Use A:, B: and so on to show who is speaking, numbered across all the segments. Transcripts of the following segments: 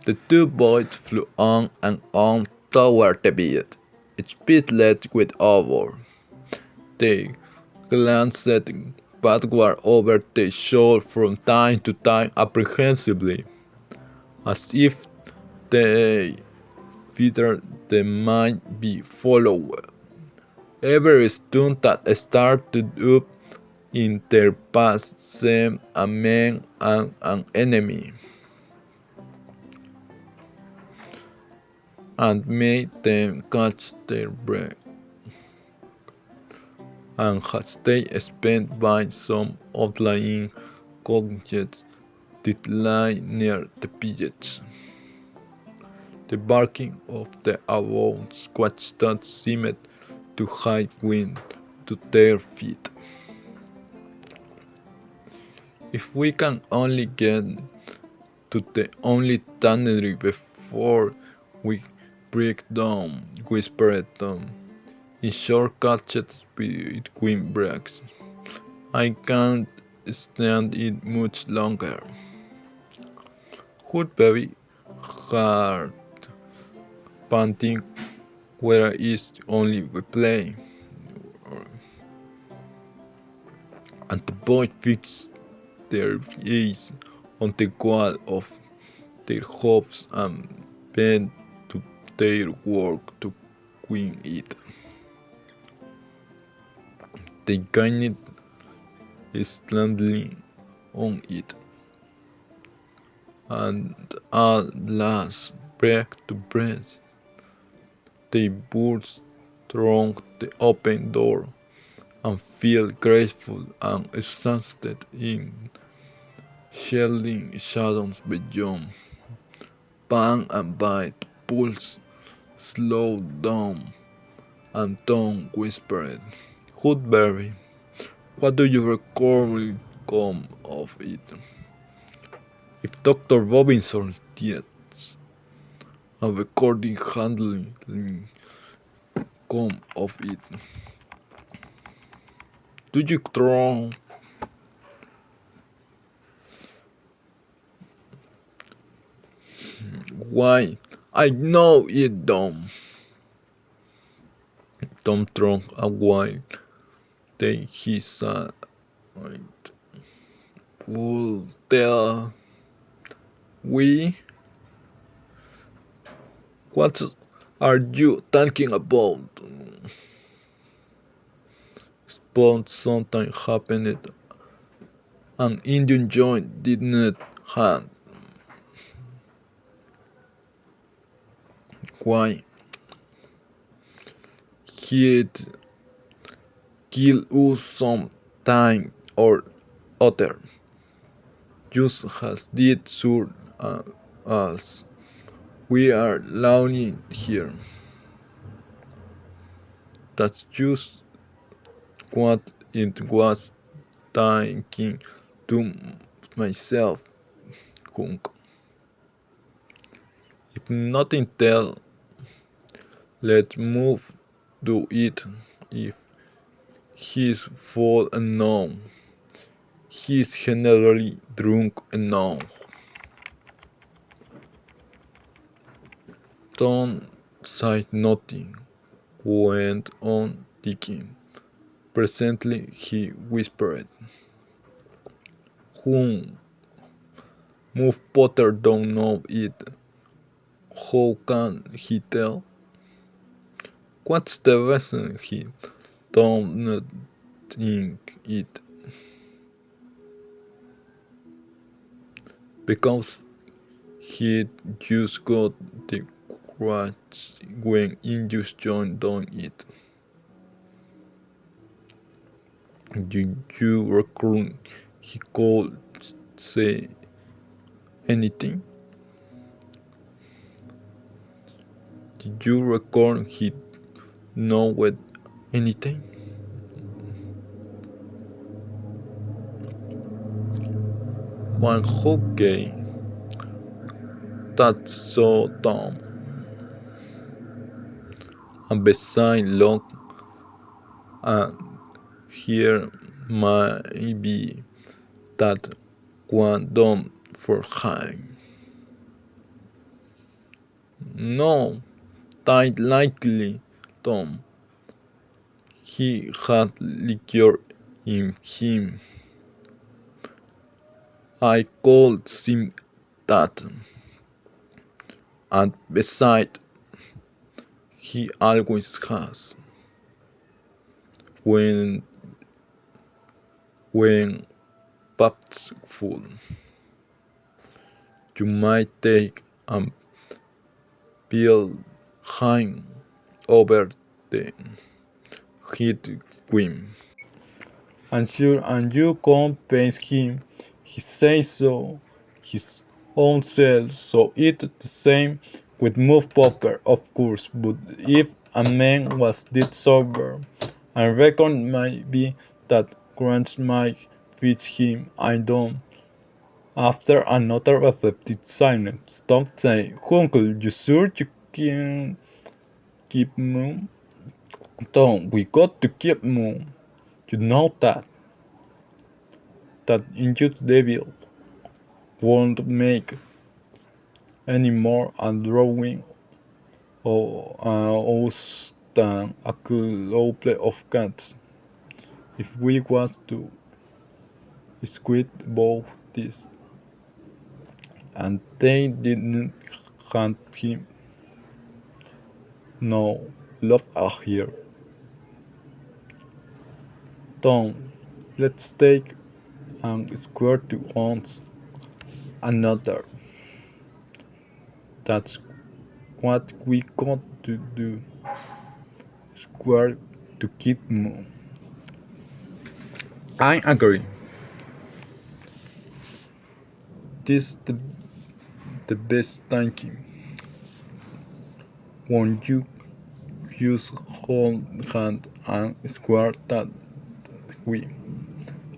A: The two boys flew on and on toward the beach, each bit led with over. They glanced backward over their shoulder from time to time apprehensively, as if they feared they might be followed. Every stone that started up in their path seemed a man and an enemy, and made them catch their breath. And as they sped by, some outlying cottages did lie near the beach. The barking of the above squatch that seemed to hide wind to their feet. If we can only get to the only tannery before we break down, whispered Tom, in short catches between breaks. I can't stand it much longer. Woodberry, hard, panting, where is only we play. And the boys fixed their eyes on the wall of their hopes and bent to their work to win it. They gained slightly on it, and at last, breath to breath, they burst through the open door and feel graceful and exhausted in shielding shadows beyond. Bang and bite, pulse slowed down, and Tom whispered, Woodberry, what do you reckon will come of it? If Dr. Robinson's death and recording handling come of it, do you throw why? I know it don't. Tom threw a while. Then he said, "Will tell we? What are you talking about?" But something happened. An Indian joint did not hand. Why? He'd kill us some time or other. Just as did Sur us. We are lonely here. That's just what it was thinking to myself, Kunk. If nothing tell, let's move to it. If he's full enough, he's generally drunk enough. Tom said nothing, went on digging. Presently he whispered, Move Potter don't know it. How can he tell? What's the reason he don't not think it? Because he just got the crutch when Indius joined doing it. Did you reckon he could say anything? Did you reckon he know what anything? One okay. That's so dumb. And beside look, and here might be that one dumb for him. No, died likely, Tom. He had liquor in him. I called him that. And besides, he always has. When when packed full, you might take a behind over the head whim. And sure, and you can't pay him. He says so his own self, so it's the same with move popper, of course. But if a man was dead sober, I reckon maybe that grants might fit him. I don't. After another reflective silence, Tom say, "Uncle, you sure you can keep mum?" Tom, we got to keep mum. You know that injured devil won't make any more a drawing of us than a couple of cats. If we was to squid both this, and they didn't hunt him, no love out here. Tom, let's take and square to once another. That's what we got to do. Square to keep moon. I agree. This the best thinking. When you use whole hand and square that we.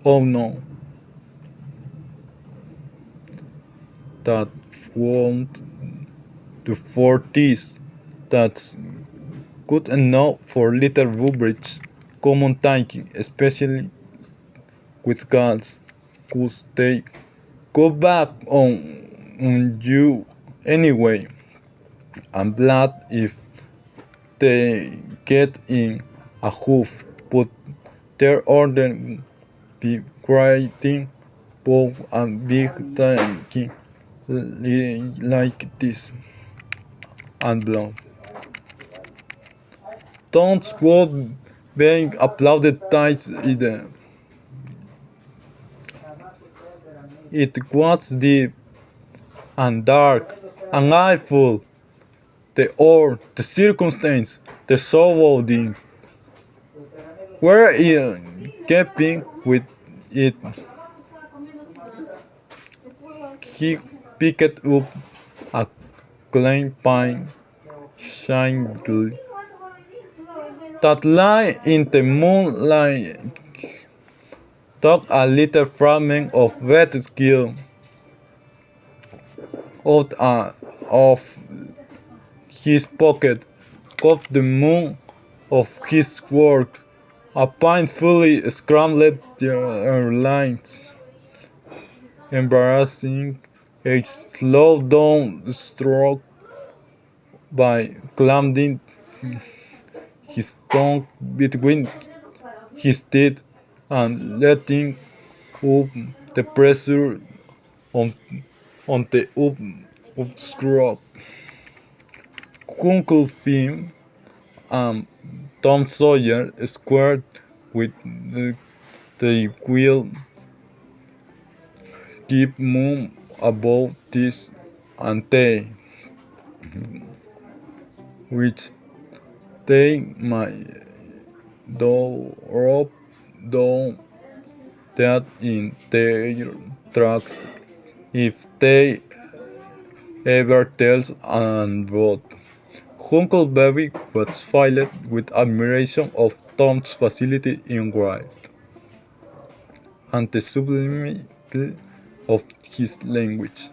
A: Oh no, that won't do for this. That's good enough for little Woodbridge common thinking, especially with girls, 'cause they go back on you anyway. I'm glad if they get in a hoof, but there order be writing both and big thinking like this and blonde. Don't quote being applauded tight either. It was deep and dark and awful. The or the circumstance, the surrounding, were in keeping with it. He picked up a clean pine shingle that lay in the moonlight, took a little fragment of wet skin out of his pocket, cut the moon of his work, a painfully scrambled lines, embarrassing a slow down stroke by clamping his tongue between his teeth and letting up the pressure on, on the up screw. Uncle Finn and Tom Sawyer squared with the will keep mum about this and they, which they might do rope down that in their tracks if they ever tells and wrote. Huckleberry was filled with admiration of Tom's facility in writing and the sublimity of his language.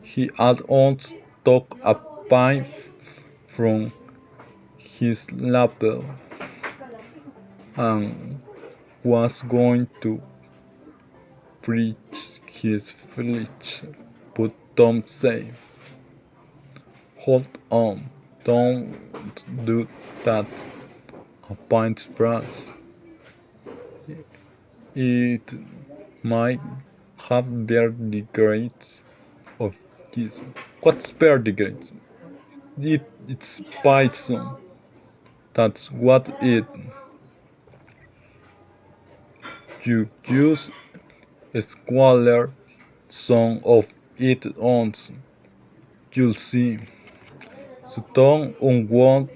A: He had once took a pine from his lapel and was going to preach his village, but Tom said, Hold on, don't do that. A paintbrush. It might have verdigris of this. What's verdigris? It's Python. That's what it. You use a squalor song of it owns. You'll see. Sutton unwound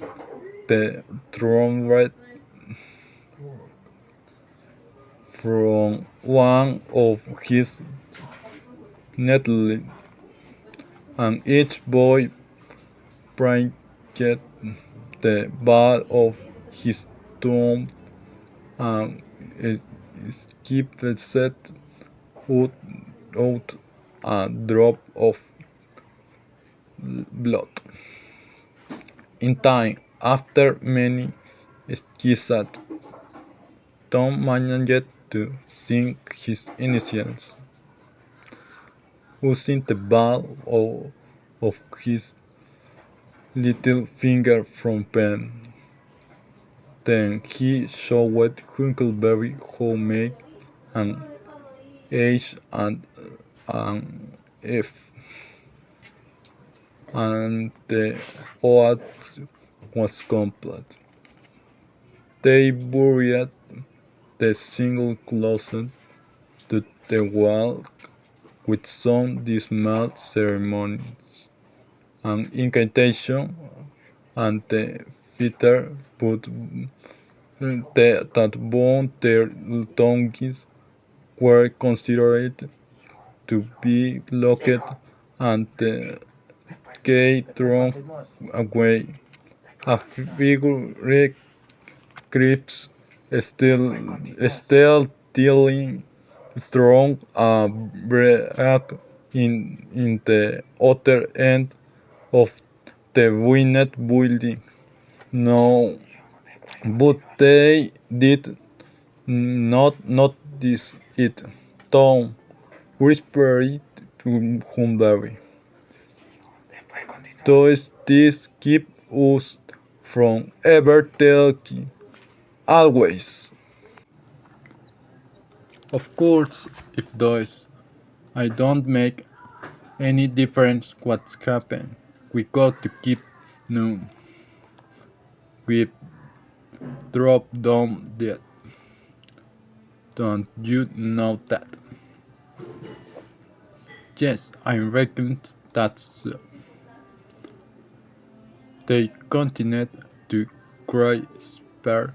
A: the trumpet from one of his nettles, and each boy pricked the ball of his thumb and skipped out a drop of blood. In time, after many skisses, Tom managed to sing his initials, using the ball of his little finger from pen. Then he showed Huckleberry how make an H and an F, and the oath was complete. They buried the single closet to the wall with some dismal ceremonies, an incantation, and the fitter put that bound their tongues were considered to be locked and the key thrown away. A figure creeps still dealing strong break in the other end of the ruined building. No, but they did not notice it. Tom whispered to Humphrey. Does this keep us from ever talking? Always. Of course, if does. I don't make any difference what's happened. We got to keep noon. We drop down dead. Don't you know that? Yes, I reckon that's so. They continued to cry spare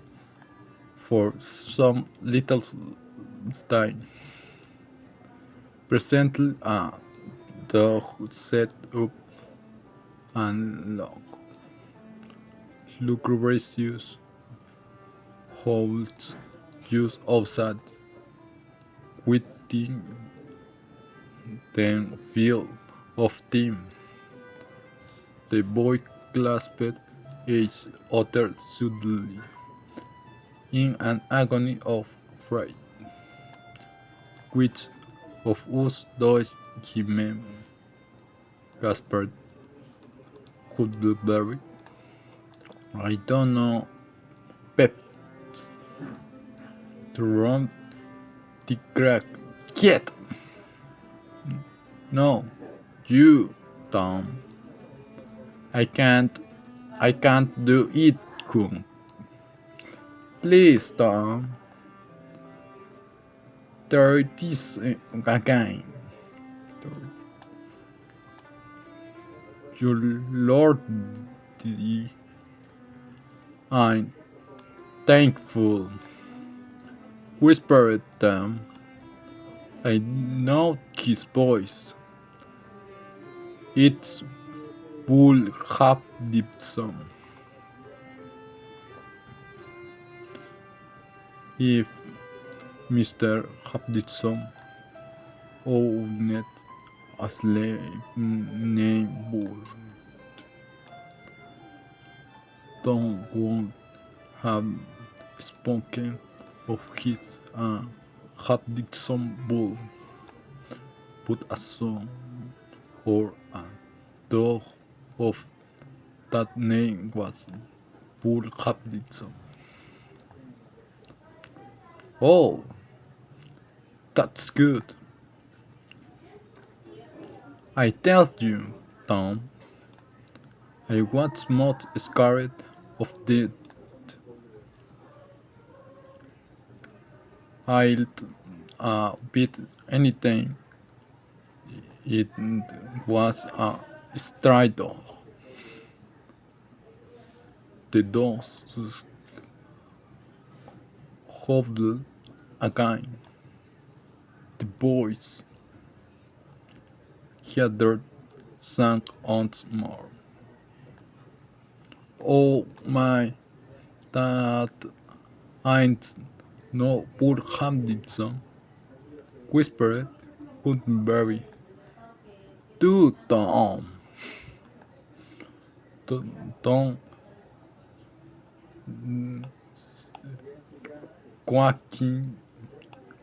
A: for some little time. Presently, a dog set up and lugubrious howls just outside, within the field of team. The boy clasped each other suddenly, in an agony of fright. Which of us does he mean? Gaspard Huckleberry. I don't know. Pep. To run the crack. Yet. No. You, Tom. I can't do it, Kung. Please, Tom. Try this again. Your Lord, I'm thankful. Whispered Tom. I know his voice. It's Bull Hapdipson. If Mr. Hapdipson owned a slave named Bull, Tom won't have spoken of his Hapdipson Bull, but a son or a dog of that name was Bull Capitalism. Oh, that's good. I tell you, Tom, I was most scared of death. I'd beat anything. It was a strider. The doors hovered again. The boys gathered sank once more. Oh my, that ain't no poor Hamilton, whispered Gutenberry. Do Tom. Tom quacking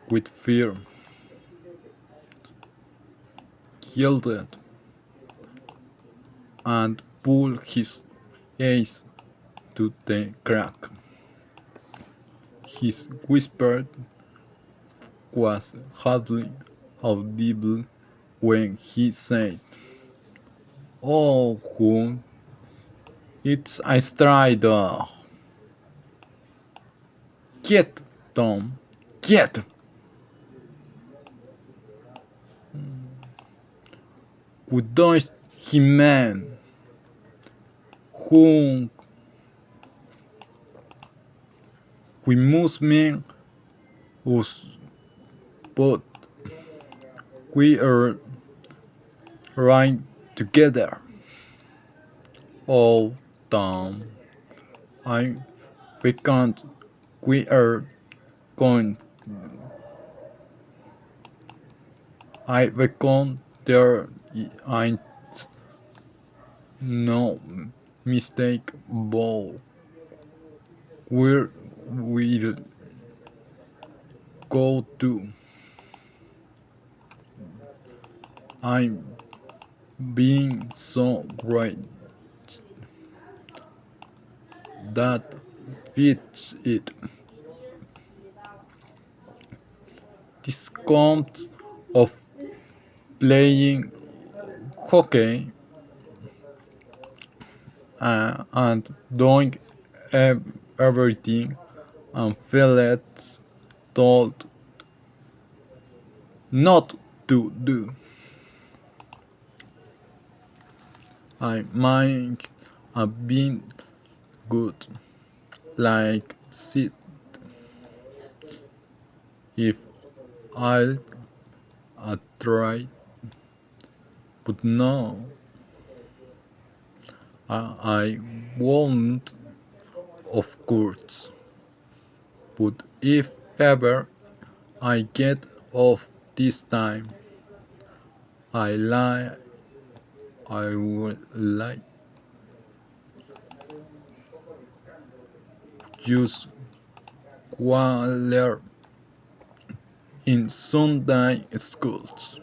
A: with fear, yielded and pulled his eyes to the crack. His whisper was hardly audible when he said, "Oh, Hun, it's a strider. Get, Tom, get!" What does he mean? Hun, we must mean us, but we are right together. Oh, Tom, I we can't. We are going. I reckon there ain't no mistake, but where we'll go to. I'm being so great that fits it. This comes of playing hockey and doing everything and Phillips told not to do. I might have been good, like Sid, if I'd tried, but no, I won't, of course. But if ever I get off this time, I will like use color in Sunday schools.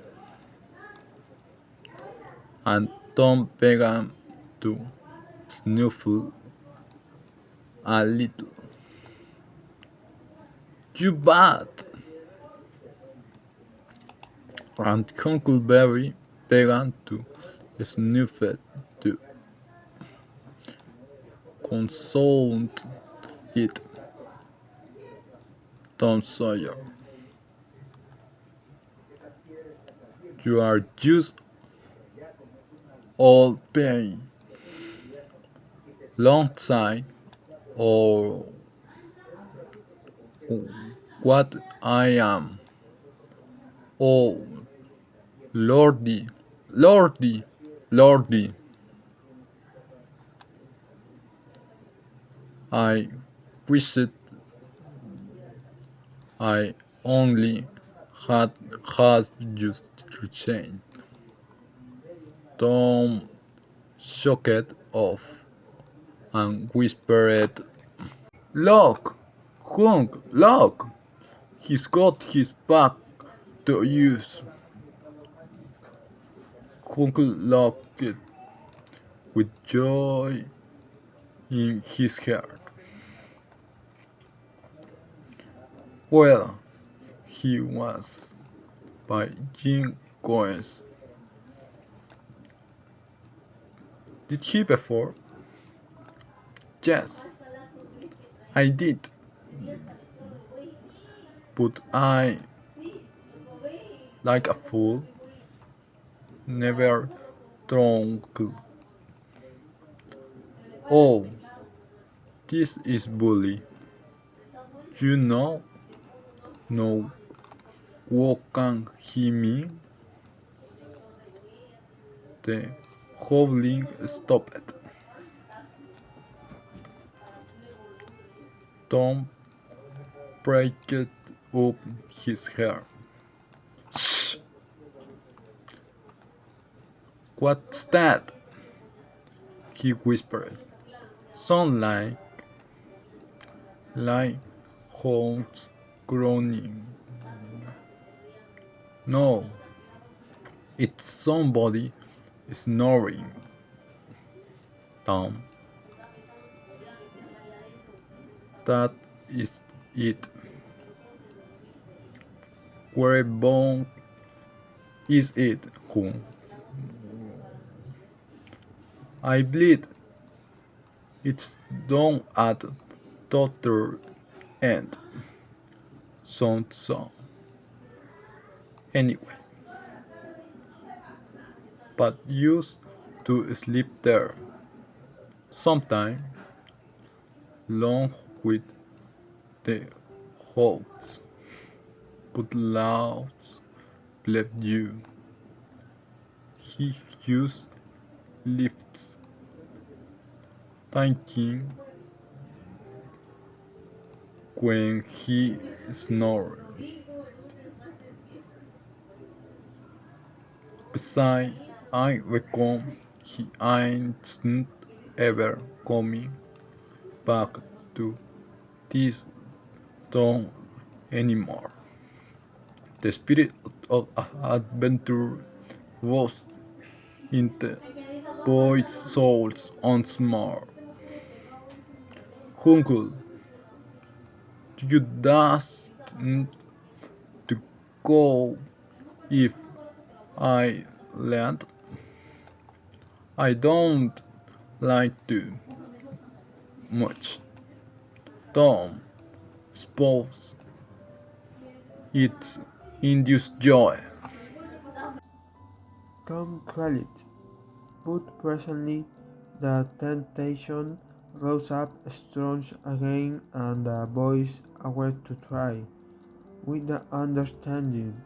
A: And Tom began to snuffle a little. You bet! And Huckleberry began to sniff it to console it. Tom Sawyer, you are just all pain, long side, or what I am. Oh, Lordy, Lordy, Lordy. I wished I only had just changed. Tom shook it off and whispered, "Look, Hunk, look! He's got his back to use." Hunk looked it with joy in his heart. Well, he was by Jim Coens. Did he before? Yes, I did. But I, like a fool, never drunk. Oh, this is bully. You know what can he mean? The howling stopped. Tom pricked up his hair. Shh! What's that? He whispered. Sound like hounds groaning. No, it's somebody snoring. Tom, that is it. Whereabouts is it, who? I bleed. It's down at doctor end. Sounds so. Anyway, but used to sleep there. Sometime long with the hawks, but loves left you. He used lifts, thinking when he snored. Besides, I reckon he ain't ever coming back to this town anymore. The spirit of adventure was in the boys' souls once more. Uncle, you just to go if I land. I don't like to much. Tom, suppose it's induced joy.
B: Tom tried, but presently the temptation rose up strong again, and the boys agreed to try, with the understanding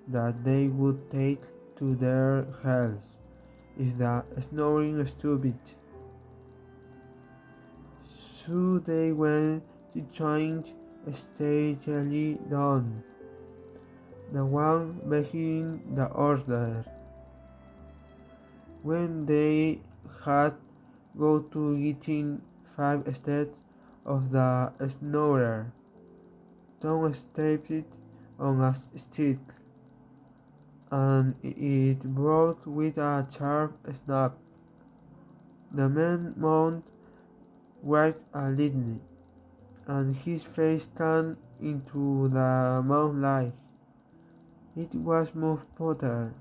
B: that they would take to their heels if the snoring stopped. So they went to change steadily down, the one behind the other. When they had got to within 5 steps of the snorer, Tom stepped on a stick, and it broke with a sharp snap. The man moaned right a little, and his face came into the moonlight. It was Muff Potter.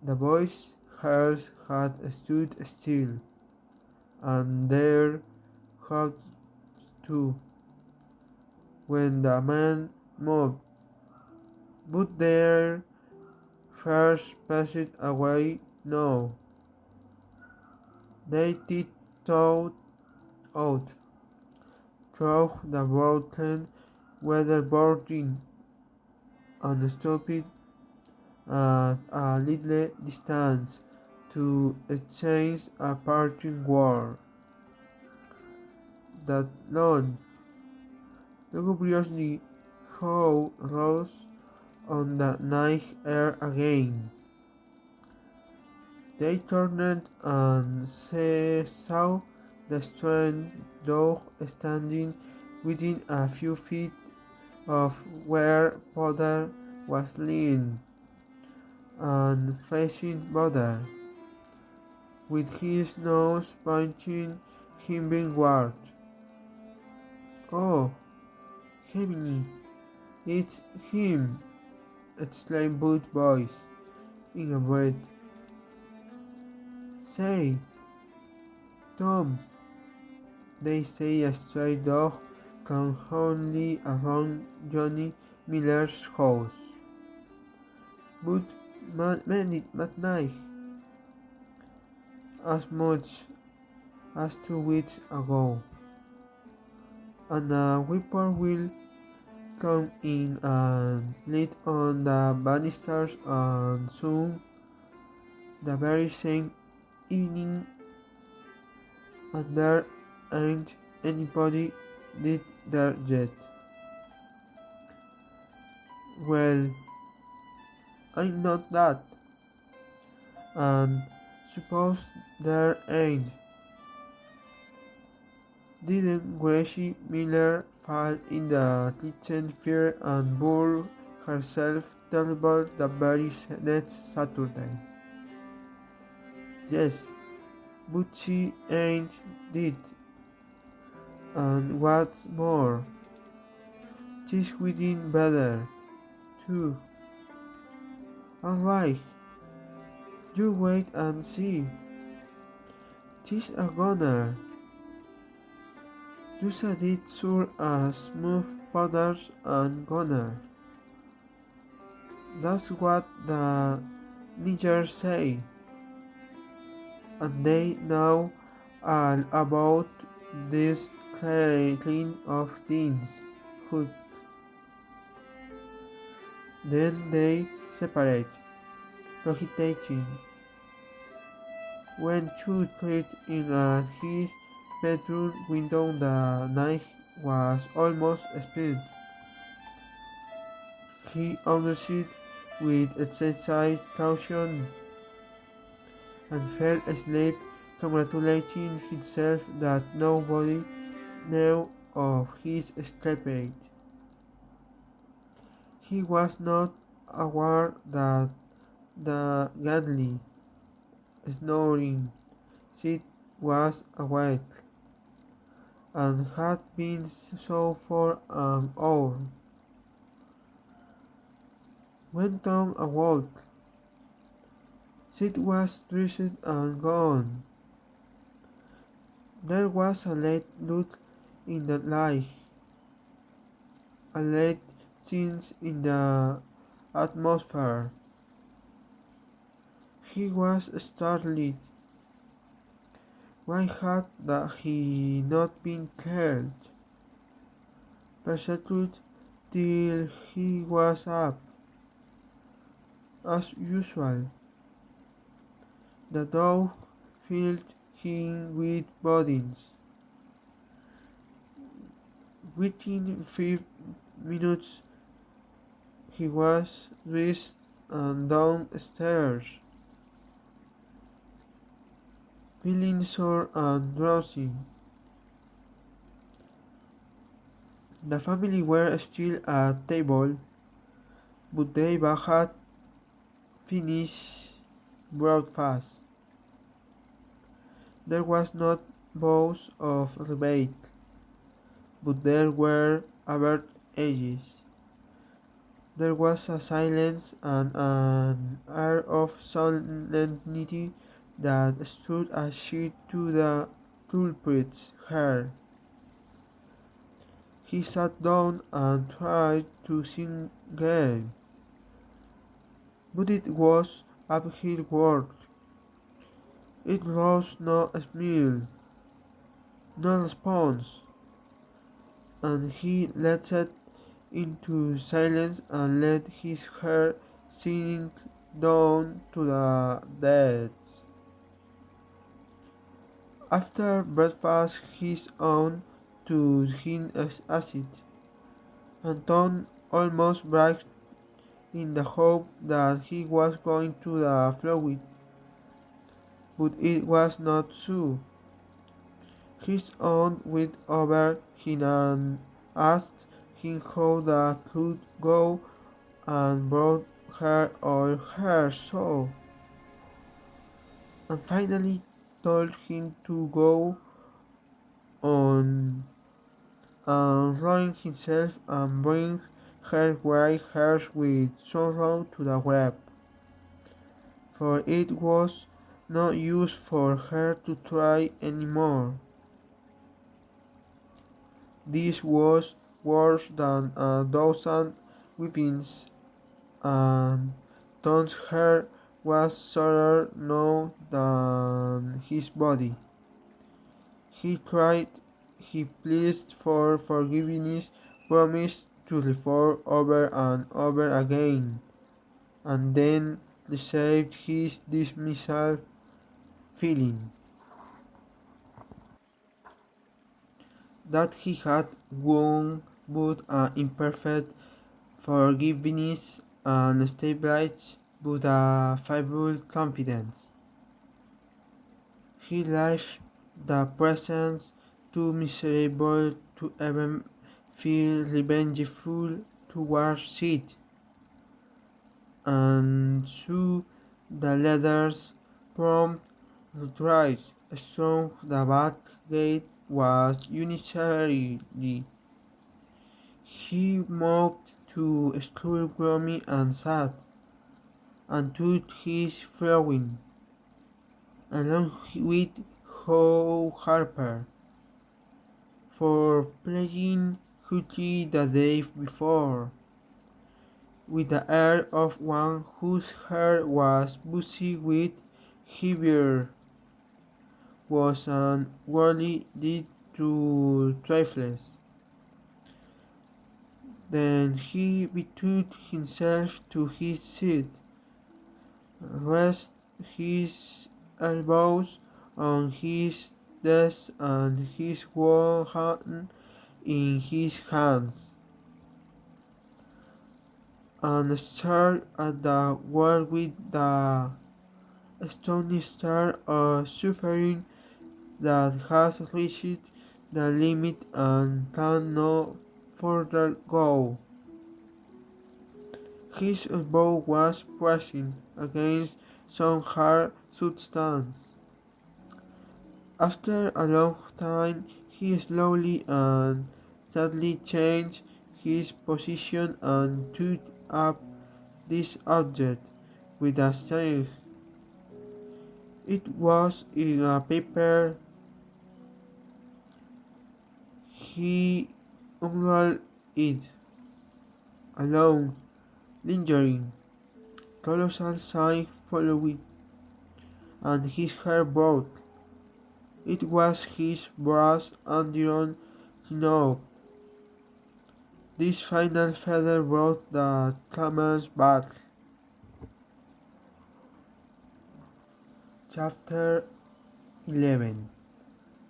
B: The boys' hearts had stood still, and their hearts too, when the man moved. But their fears passed away now. They tiptoed out through the broken weatherboarding and stopped at a little distance to exchange a parting word. That long, lugubriously how rose on the night air again. They turned and saw the strange dog standing within a few feet of where Potter was leaning and facing Potter. with his nose pointing heavenward. "Oh, heavenly, it's him!" exclaimed both boys in a breath. "Say, Tom," they say a stray dog can only around Johnny Miller's house. But midnight, as much as 2 weeks ago, and a whippoorwill come in and lit on the banisters and soon the very same evening, and there ain't anybody did there yet. Well, I'm not that, and suppose there ain't. Didn't Gracie Miller fall in the kitchen fire and burn herself terrible the very next Saturday? Yes, but she ain't dead, and what's more, she's getting better, too. Alright, you wait and see. She's a goner. You said it sure as smooth powders and goner. That's what the niggers say, and they know all about this kind of things. Good. Then they separate, cogitating. When Chu tried in at his bedroom window the night was almost spent. He answered with excessive caution and fell asleep congratulating himself that nobody knew of his escapade. He was not aware that the ghastly, snoring Sid was awake, and had been so for an hour. When Tom awoke, Sid was dressed and gone. There was a late look in the light, a late sense in the atmosphere. He was startled. Why had he not been killed? Pursued till he was up. As usual, the dog filled him with burdens. Within 5 minutes he was dressed and downstairs, feeling sore and drowsy. The family were still at table, but they had finished breakfast. There was not voice of debate, but there were avert edges. There was a silence and an air of solemnity that stood as she to the culprit's hair. He sat down and tried to sing again, but it was uphill work. It rose no smile, no response, and he lapsed into silence and let his hair sink down to the depths. After breakfast his own to him as acid, and Tom almost bragged in the hope that he was going to the fluid, but it was not so. His aunt went over him and asked him how that could go, and brought her all her soul. And finally told him to go on and ruin himself and bring her white hairs with sorrow to the grave, for it was no use for her to try any more. This was worse than a dozen whippings, and Tom's hair was sorer now than his body. He tried, he pleaded for forgiveness, promised to reform over and over again, and then received his dismissal, feeling that he had won but an imperfect forgiveness and stabilized but a feeble confidence. He left the presence too miserable to even feel revengeful towards it, and so the letters prompt retreat strong the back gate was unnecessarily. He moved to school gloomy and sad, and took his throwing, along with Joe Harper, for playing hooky the day before, with the air of one whose hair was busy with heavier was an worldly deed to trifles. Then he betook himself to his seat, rested his elbows on his desk and his one hand in his hands, and stared at the wall with the stony stare of suffering that has reached the limit and can no further go. His elbow was pressing against some hard substance. After a long time, he slowly and sadly changed his position and took up this object with a sigh. It was in a paper. He unrolled it, alone, lingering. Colossal sigh followed, and his hair broke. It was his brass Andiron knob. This final feather brought the camel's back. Chapter 11.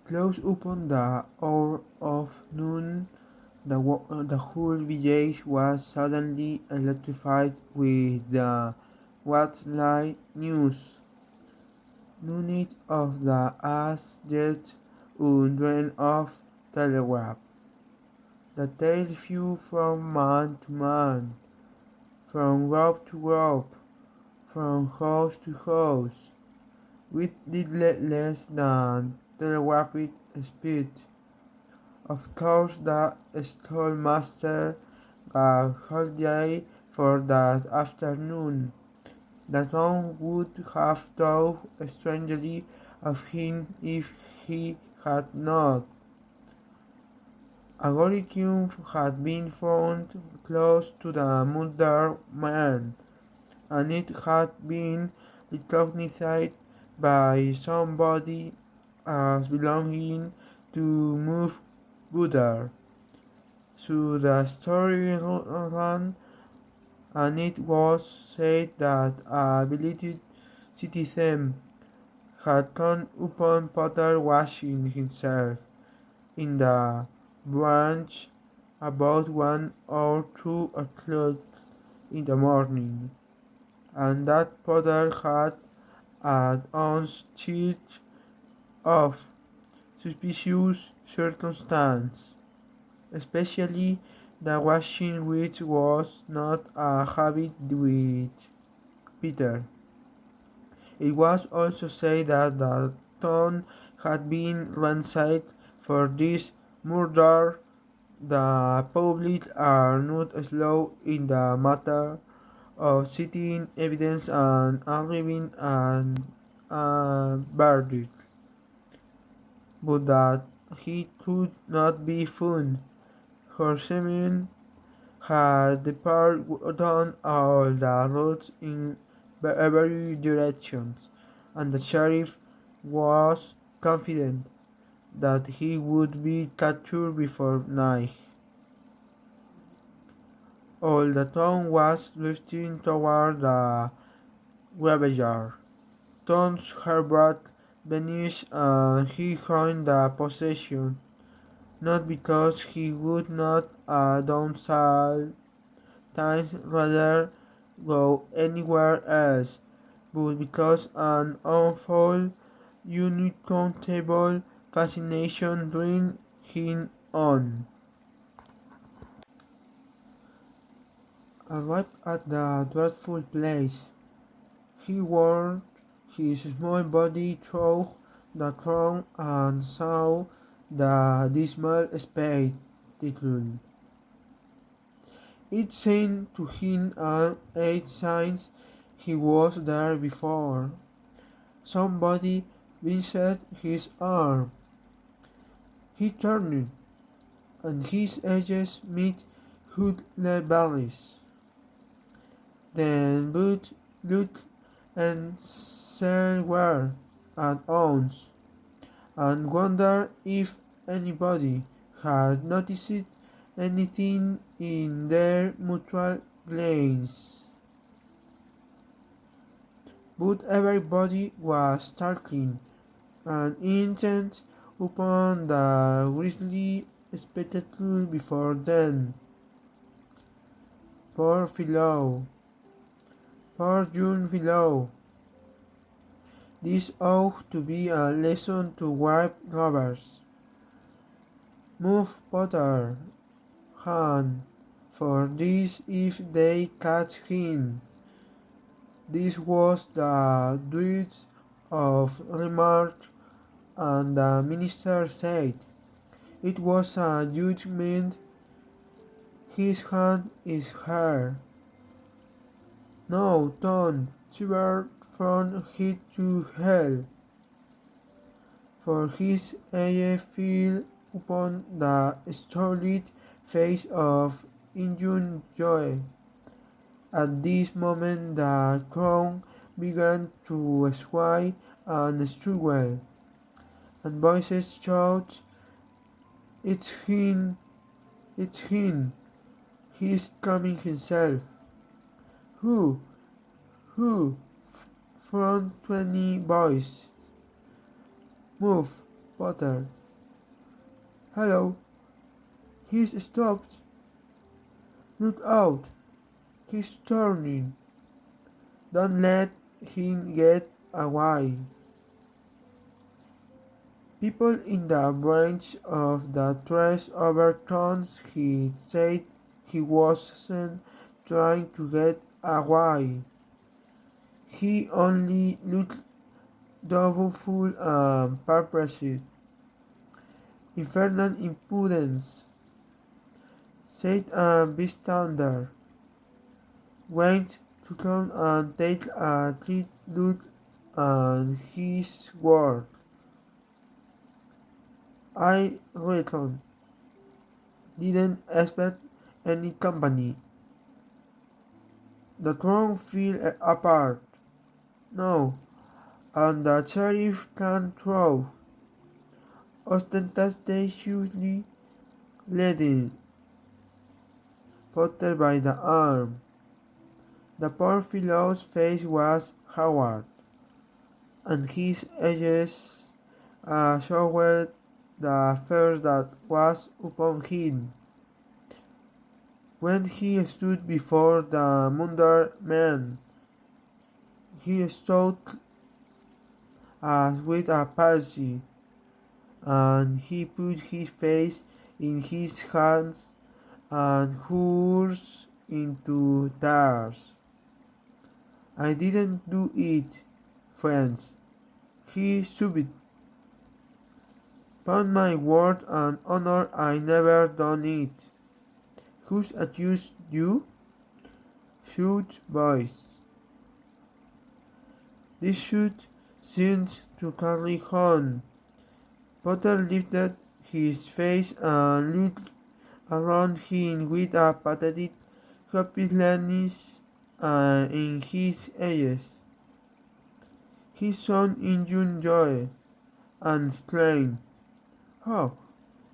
B: Close upon the hour of noon, the whole village was suddenly electrified with the Wattslide news. Unit of the as yet unread of telegraph. The tale flew from man to man, from group to group, from house to house, with little less than telegraphic speed. Of course, the schoolmaster gave holiday for that afternoon. The town would have thought strangely of him if he had not. A curriculum had been found close to the murdered man, and it had been recognized by somebody as belonging to Move Buddha. So the story ran, and it was said that a village citizen had come upon Potter washing himself in the branch about 1 or 2 o'clock in the morning, and that Potter had at once checked of suspicious circumstance, especially the washing, which was not a habit with Peter. It was also said that Tom had been ransacked for this murder. The public are not slow in the matter of citing evidence and arriving at a verdict, but that he could not be found. Horsemen had departed down all the roads in every direction, and the sheriff was confident that he would be captured before night. All the town was drifting toward the graveyard. Tom's heart vanished and he joined the procession, not because he would not downside times rather go anywhere else, but because an awful, uncountable fascination drew him on. Arrived at the dreadful place, he whirled his small body through the throng and saw the dismal spectacle. It seemed to him at eight signs he was there before. Somebody visited his arm. He turned, and his edges met hooded valleys. Then both looked and Sawyer at once, and wondered if anybody had noticed anything in their mutual glance. But everybody was talking and intent upon the grisly spectacle before them. Poor fellow, poor young fellow. This ought to be a lesson to wild robbers. Move, Potter, Han, for this if they catch him. This was the deed of remark, and the minister said, it was a judgment. His hand is here. No, Tom, shivered from head to hell, for his eye fell upon the stolid face of injured joy. At this moment the throng began to sway and struggle, and voices shouted, it's him, it's him, he's coming himself. Who? Who? From 20 boys. Move, Potter. Hello. He's stopped. Look out. He's turning. Don't let him get away. People in the branch of the trees overturned. He said he wasn't trying to get away. He only looked doubtful and purposed. Infernal impudence, said a bystander. Wait to come and take a quick look at his work. I reckon. Didn't expect any company. The throng fell apart. No, and the sheriff can throw, ostentatiously leading Potter by the arm. The poor fellow's face was haggard, and his eyes showed the fear that was upon him. When he stood before the murdered man, he stood as with a palsy, and he put his face in his hands and burst into tears. I didn't do it, friends, he sobbed. On my word and honor, I never done it. Who's accused you? Shoot, boys. This shoot seemed to carry on. Potter lifted his face and looked around him with a pathetic hopelessness in his eyes. He saw Injun Joy and exclaimed, "Oh,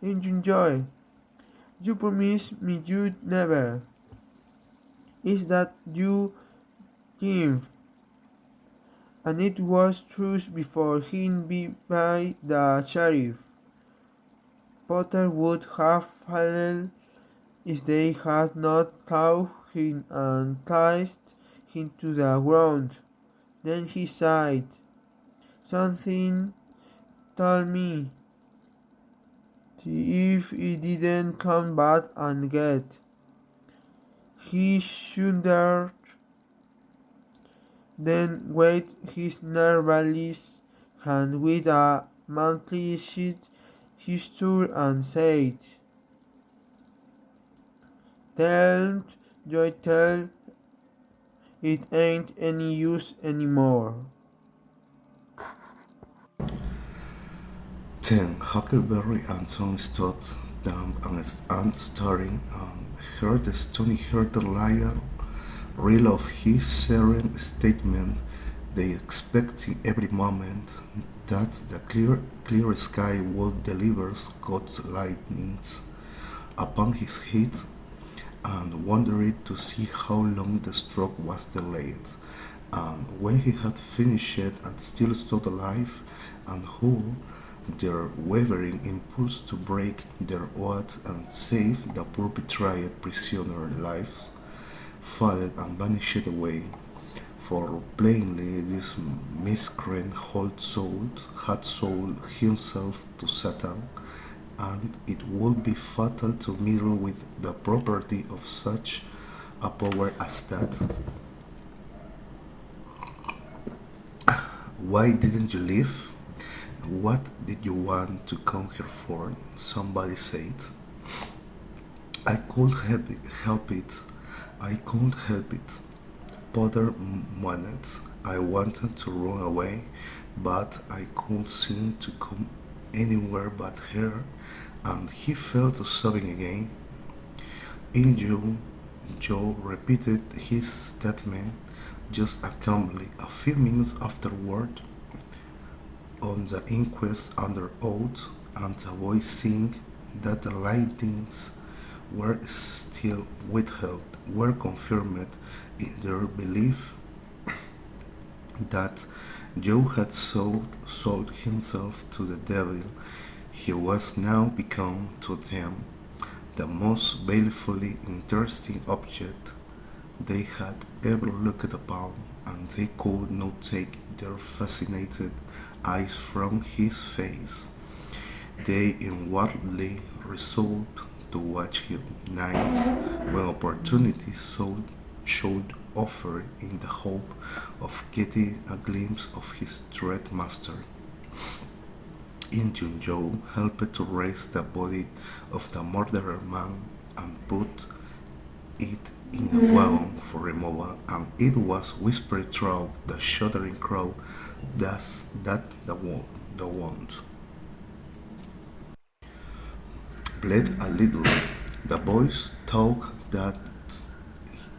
B: Injun Joy, you promised me you'd never. Is that you, Jim?" And it was true before him by the sheriff. Potter would have fallen if they had not caught him and cast him to the ground. Then he sighed. Something told me if he didn't come back and get. He shuddered, then waved his nerveless hand with a malicious gesture and said, "Tell Joy, tell it ain't any use anymore."
C: Then Huckleberry and Tom stood dumb and staring and heard the stony-haired liar reel off his serene statement. They expecting every moment that the clear sky would deliver God's lightnings upon his head, and wondered to see how long the stroke was delayed. And when he had finished and still stood alive, and who, their wavering impulse to break their oath and save the poor betrayed prisoner lives, faded and vanished away. For plainly this miscreant had sold himself to Satan, and it would be fatal to meddle with the property of such a power as that. "Why didn't you leave? What did you want to come here for?" somebody said. "I couldn't help it. I couldn't help it," Potter moaned. "I wanted to run away, but I couldn't seem to come anywhere but here," and he fell to sobbing again. Angel Joe repeated his statement just as calmly a few minutes afterward on the inquest under oath, and the voice saying that the lightnings were still withheld were confirmed in their belief that Joe had sold himself to the devil. He was now become to them the most balefully interesting object they had ever looked upon, and they could not take their fascinated eyes from his face. They inwardly resolved to watch him nights when opportunity should offer in the hope of getting a glimpse of his dread master. Injun Joe helped to raise the body of the murdered man and put it in a wagon for removal, and it was whispered through the shuddering crowd that the wound bled a little. The boys thought that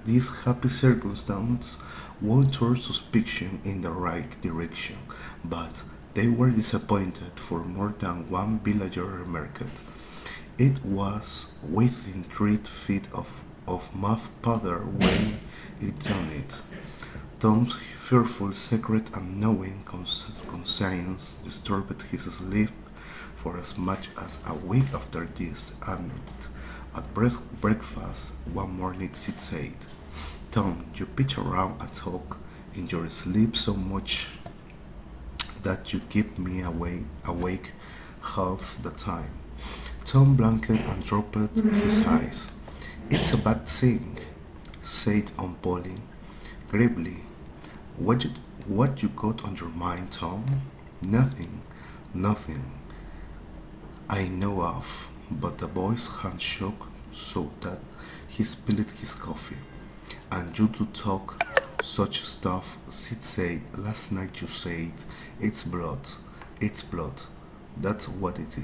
C: this happy circumstance would turn suspicion in the right direction, but they were disappointed, for more than one villager remarked. It was within 3 feet of Muff Powder when it done it. Tom's fearful secret and knowing conscience disturbed his sleep for as much as a week after this, and at breakfast one morning she said, "Tom, you pitch around and talk in your sleep so much that you keep me awake half the time." Tom blinked and dropped his eyes. "It's a bad thing," said Aunt Polly gravely. What you got on your mind, Tom?" "Nothing, nothing." I know of, but the boy's hand shook so that he spilled his coffee. And you do talk such stuff. Sid said, last night you said, it's blood, it's blood. That's what it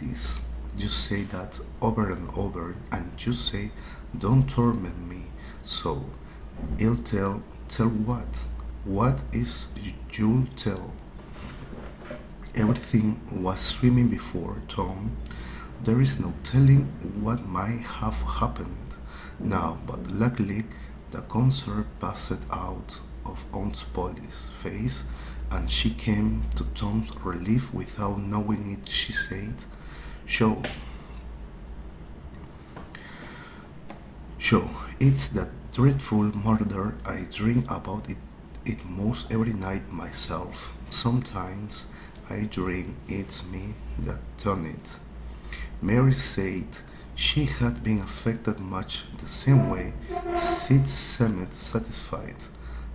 C: is. You say that over and over, and you say, don't torment me. So, you'll tell what? What is you'll tell? Everything was swimming before Tom. There is no telling what might have happened now, but luckily the concert passed out of Aunt Polly's face, and she came to Tom's relief without knowing it. She said, "Show, show, it's that dreadful murder. I dream about it most every night myself. Sometimes I dream it's me that done it." Mary said she had been affected much the same way. Sid seemed satisfied.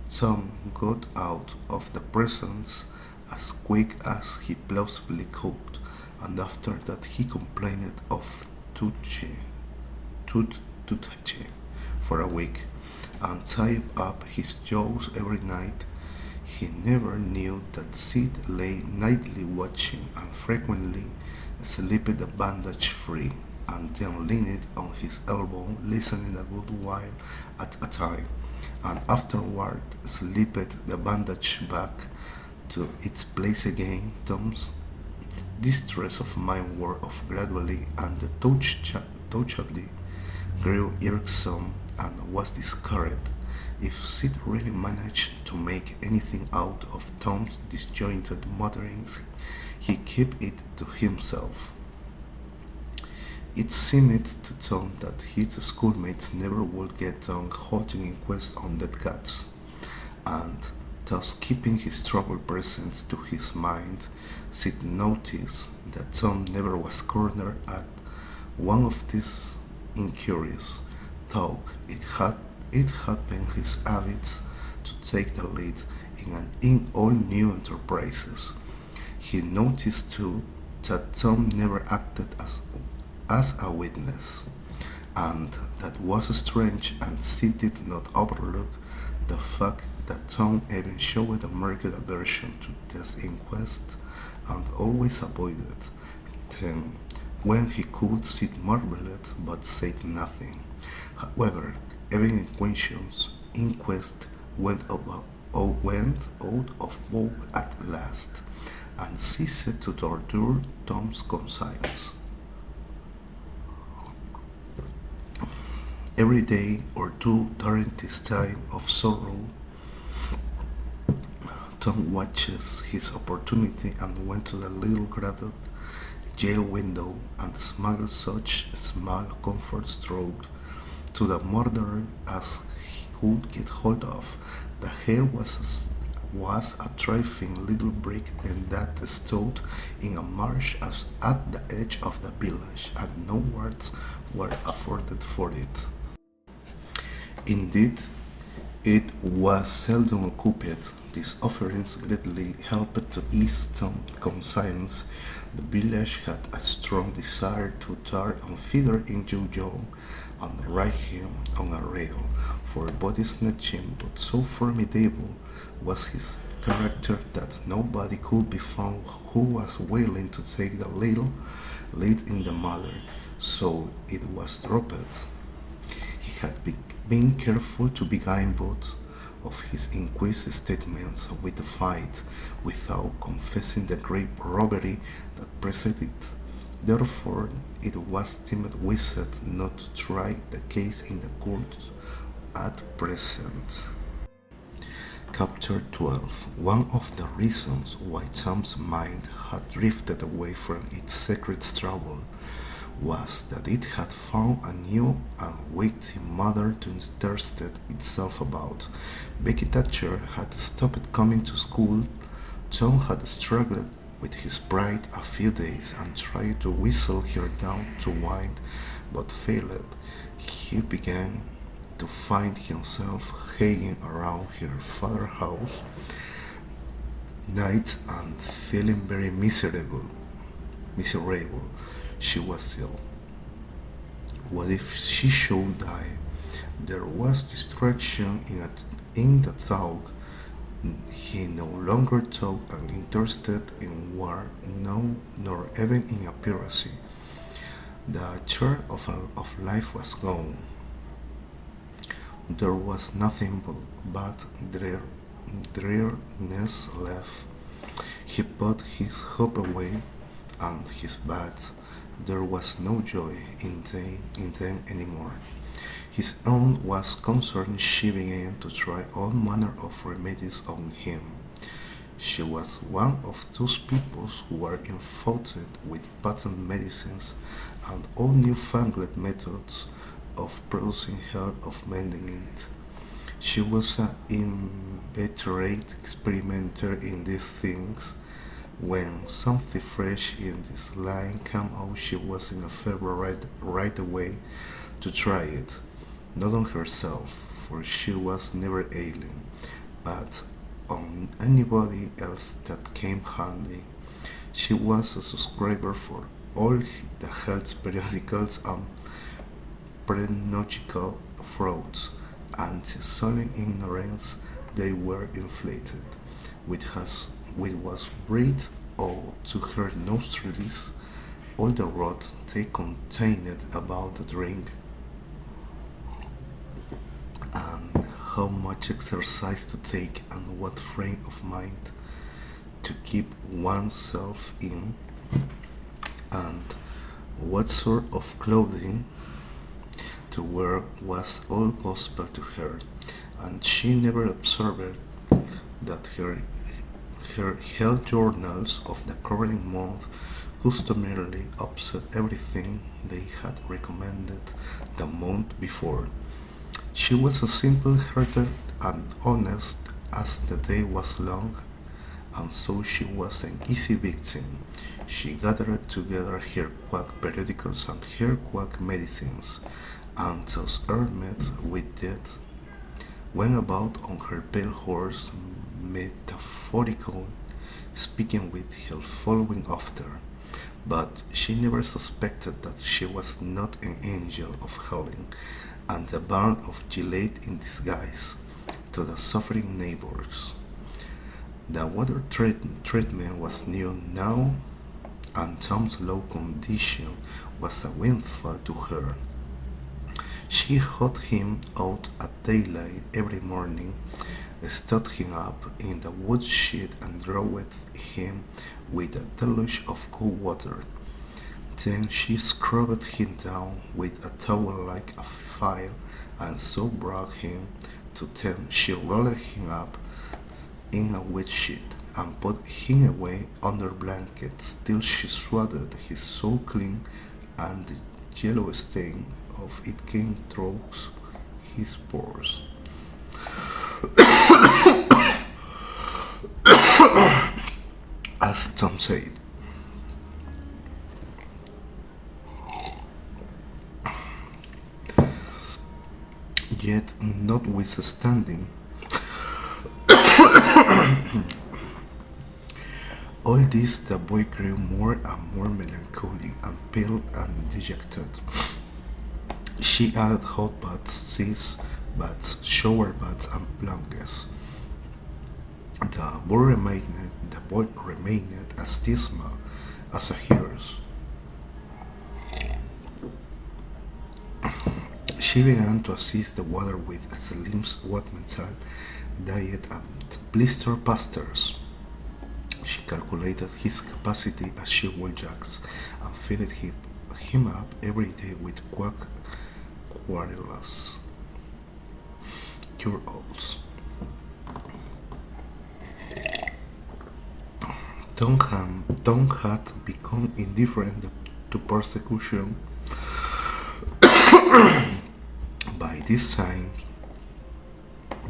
C: Tom got out of the presence as quick as he plausibly could, and after that he complained of toothache for a week, and tied up his jaws every night. He never knew that Sid lay nightly watching and frequently slipped the bandage free, and then leaned on his elbow, listening a good while at a time, and afterward slipped the bandage back to its place again. Tom's distress of mind wore off gradually, and the touchably grew irksome and was discouraged. If Sid really managed to make anything out of Tom's disjointed mutterings, he kept it to himself. It seemed to Tom that his schoolmates never would get on holding inquests on dead cats, and thus keeping his troubled presence to his mind. Sid noticed that Tom never was cornered at one of these incurious, though it had been his habit to take the lead in all new enterprises. He noticed too that Tom never acted as a witness, and that was strange, and Sid did not overlook the fact that Tom even showed a marked aversion to this inquest and always avoided them when he could. Sid marveled but said nothing. However, even in questions, inquest went out of vogue at last, and ceased to torture Tom's conscience. Every day or two during this time of sorrow, Tom watches his opportunity and went to the little grated jail window and smuggled such small comforts through to the murderer as he could get hold of. The hair was a trifling little brick then that stood in a marsh at the edge of the village, and no words were afforded for it. Indeed, it was seldom occupied. These offerings greatly helped to ease Tom's conscience. The village had a strong desire to tar and feather in Jojo and ride him on a rail for body snatching, but so formidable was his character that nobody could be found who was willing to take the little lead in the matter, so it was dropped. He had been careful to begin both of his inquest statements with the fight without confessing the great robbery that preceded it. Therefore, it was deemed wise not to try the case in the court at present. Chapter 12. One of the reasons why Tom's mind had drifted away from its secret trouble was that it had found a new and weighty matter to interest itself about. Becky Thatcher had stopped coming to school. Tom had struggled with his pride a few days and tried to whistle her down to wine, but failed. He began to find himself hanging around her father's house nights and feeling very miserable. miserable. She was ill. What if she should die? There was distraction in the thought. He no longer thought and interested in war, no, nor even in appearance. The charm of life was gone. There was nothing but dreariness left. He put his hope away and his bats. There was no joy in them anymore. His aunt was concerned. She began to try all manner of remedies on him. She was one of those people who were infected with patent medicines and all newfangled methods of producing health of mending it. She was an inveterate experimenter in these things. When something fresh in this line came out, she was in a fever right away to try it, not on herself, for she was never ailing, but on anybody else that came handy. She was a subscriber for all the health periodicals and pedagogical frauds, and sullen ignorance they were inflated, which was breathed out to her nostrils all the rot they contained about the drink, and how much exercise to take and what frame of mind to keep oneself in, and what sort of clothing to wear was all gospel to her, and she never observed that her health journals of the current month customarily upset everything they had recommended the month before. She was as simple-hearted and honest as the day was long, and so she was an easy victim. She gathered together her quack periodicals and her quack medicines, and thus armed with death, went about on her pale horse, metaphorical speaking, with her following after. But she never suspected that she was not an angel of healing, and a band of Gillette in disguise to the suffering neighbors. The water treatment was new now, and Tom's low condition was a windfall to her. She hot him out at daylight every morning, stood him up in the woodshed, and drove him with a deluge of cool water. Then she scrubbed him down with a towel like a file, and so brought him to them. She rolled him up in a wet sheet, and put him away under blankets till she swathed his so clean, and the yellow stain of it came through his pores. As Tom said, yet notwithstanding all this, the boy grew more and more melancholy and pale and dejected. She added hot baths, seas baths, shower baths, and plunges. The boy remained as dismal as a hearse. She began to assist the water with a slim's Watmensal diet and blister pastures. She calculated his capacity as she would jacks, and filled him up every day with querulous cure-alls. Tom had become indifferent to persecution. By this time,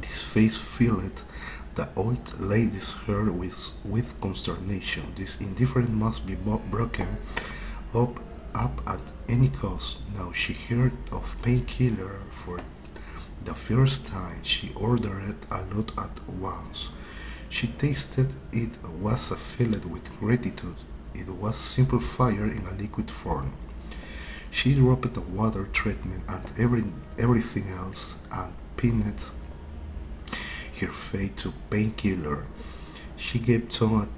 C: this face filled the old lady's heart with consternation. This indifference must be broken up, up at any cost. Now she heard of painkiller for the first time. She ordered a lot at once. She tasted it, was filled with gratitude It was simple fire in a liquid form. She dropped the water treatment and everything else and pinned her fate to painkiller. She gave Tom a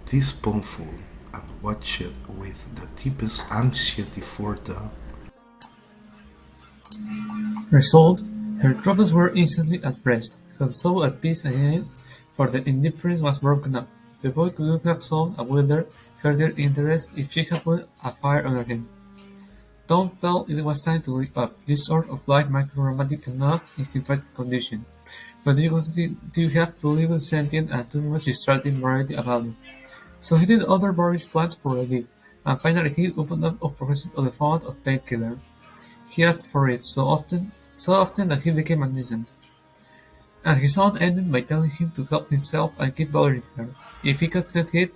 C: teaspoonful and watched with the deepest anxiety for the
D: Result: her troubles were instantly at rest, her soul at peace again, for the indifference was broken up. The boy could have shown a wilder, heartier interest if she had put a fire under him. Tom felt it was time to wake up. This sort of life might be romantic enough in his present condition, but it was to have too little sentient and too much distracting variety about it. So he did other various plans for relief, and finally he opened up of progressive on the font of painkiller. He asked for it so often that he became a nuisance, and his aunt ended by telling him to help himself and keep bothering her. If he could set it,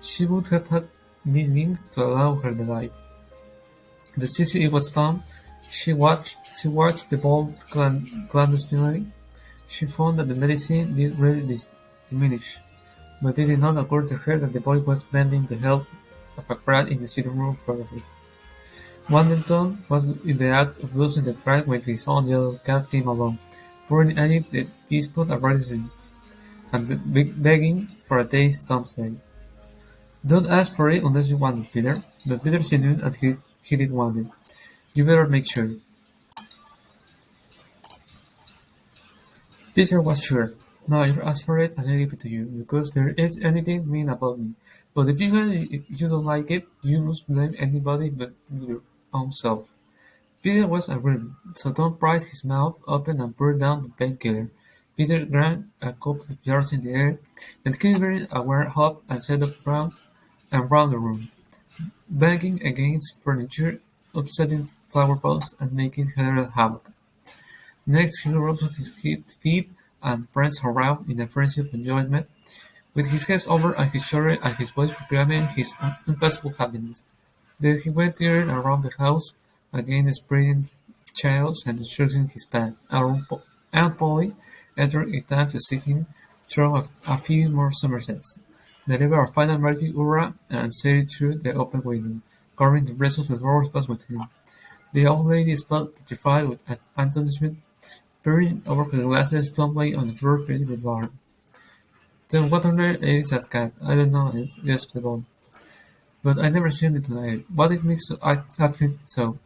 D: she would have had meetings to allow her the life. But since it was Tom, she watched the ball clandestinely. She found that the medicine did really diminish, but it did not occur to her that the boy was bending the head of a crack in the sitting room perfectly. One day Tom was in the act of losing the crack when his own yellow cat came along, pouring at it the teaspoon of medicine, and begging for a taste. Tom said, "Don't ask for it unless you want it, Peter." But Peter knew that he did want it. "You better make sure." Peter was sure. "Now I've asked for it and I give it to you, because there is anything mean about me. But if you don't like it, you must blame anybody but your own self." Peter was agreed, so Tom pried his mouth open and poured down the painkiller. Peter drank a couple of yards in the air, then Kilburn aware hop and set off round and round the room, banging against furniture, upsetting flower pots, and making general havoc. Next he rose to his feet and pranced around in a frenzy of enjoyment, with his head over and his shoulder and his voice proclaiming his unpassable happiness. Then he went tearing around the house, again spreading chaos and destruction in his path. Aunt Polly entered in time to see him throw a few more somersets, deliver a final mighty hurrah, and sail it through the open window, covering the rest of the rosebus with him. The old lady felt petrified with astonishment, peering over her glasses, tumbling on the floor filled with alarm. "Then what on earth is that cat? I don't know it," gasped the boy. "But I never seen it tonight. What it makes to act at him so?"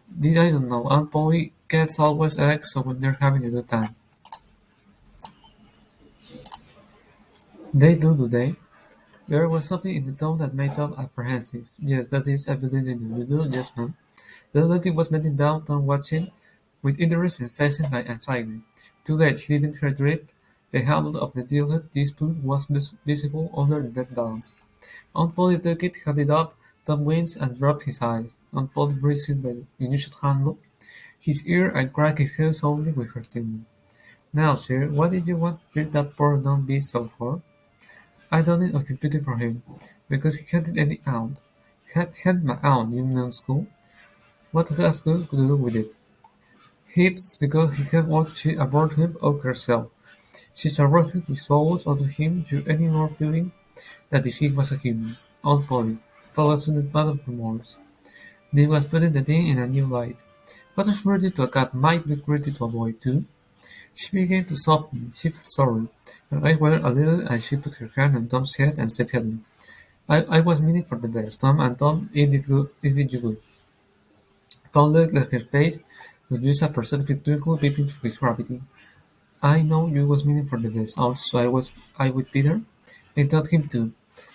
D: "Did I don't know. Aunt Polly, cats always act so when they're having a good time." "They do they?" There was something in the tone that made Tom apprehensive. "Yes, that is, I believe they do. You do? Yes, ma'am." The lady was bending down, Tom watching, with interest and facing by anxiety. Too late, leaving her drift. The handle of the tilted teaspoon was visible under the bed balance. Aunt Polly took it, held it up. Tom winced and dropped his eyes. Aunt Polly raised it by the minute handle, his ear, and cracked his head softly with her thumb. "Now, sir, what did you want to treat that poor dumb beast so for?" "I done it of pity for him, because he hadn't any aunt. Had my aunt, you numbskull. What has good to do with it?" "Heaps, because he had watched she aboard him of herself. She's arrested with souls out of him through any more feeling that if he was a human." Aunt Polly felt a sudden pang of remorse. This was putting the thing in a new light. What was cruelty to a cat might be cruelty to a boy, too. She began to soften. She felt sorry. Her eyes watered a little, and she put her hand on Tom's head and said heavily, I was meaning for the best, Tom, and Tom, it did you good." Tom looked at her face, with just a perceptible twinkle peeping through his gravity. "I know you was meaning for the best, Aunt, so I with Peter. I taught him too.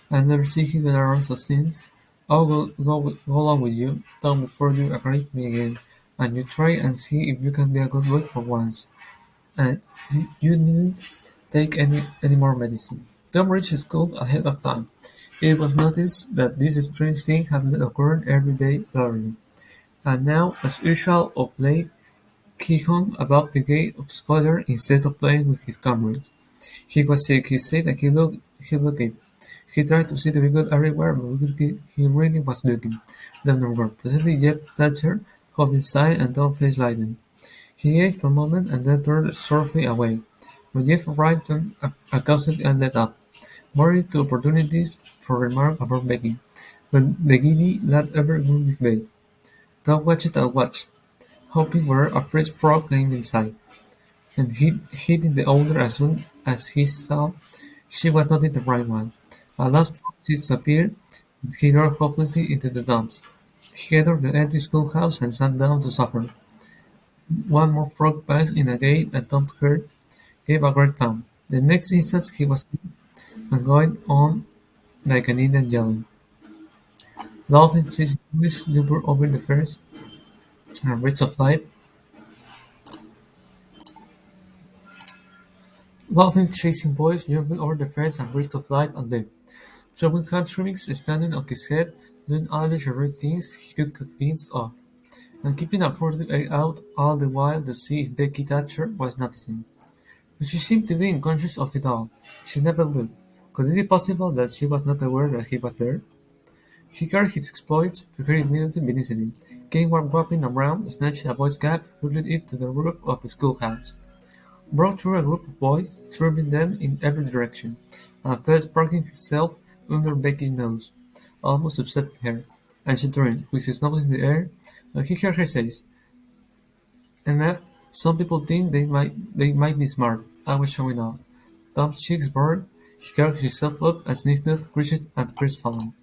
D: I've never seen him get around so since. I'll go along with you, Tom, before you aggravate me again, and you try and see if you can be a good boy for once. And you needn't take any more medicine." Tom reached school ahead of time. It was noticed that this strange thing had been occurring every day lately, and now, as usual of late, he hung about the gate of Sawyer instead of playing with his comrades. He was sick, he said, and he looked it. He tried to see to be good everywhere, but he really was looking. Then there were presently Jeff Thatcher, hopped inside, and Tom face lightened. He gazed a moment and then turned shortly away. When Jeff arrived, Tom accosted and let up, worried to opportunities for remark about Becky, but the giddy lad ever grew with Betty. Tom watched and watched, hoping where a fresh frog came inside, and he hitting the owner as soon as he saw she was not in the right one. A last frog disappeared, and he rolled hopelessly into the dumps. He entered the empty schoolhouse and sat down to suffer. One more frog passed in a gate, and Tom gave a great pound. The next instant he was and going on like an Indian yelling. Dolphins chasing boys jumper over the fence and rays of light. Dolphins chasing boys jumping over the fence and rays of light on them. Throwing hand trimmings standing on his head, doing all the charade things he could convince of, and keeping a furtive eye out all the while to see if Becky Thatcher was noticing. But she seemed to be unconscious of it all. She never looked. Could it be possible that she was not aware that he was there? He carried his exploits to her immediately beneath him, came whopping around, snatched a boy's cap, hurled it to the roof of the schoolhouse, broke through a group of boys, swerving them in every direction, and first parking himself under Becky's nose, almost upsetting her, and she turned, with his nose in the air, and he heard her say, "MF, some people think they might be smart. I was showing off." Tom's cheeks burned, he gathered himself up and sniffed, cringed and crestfallen.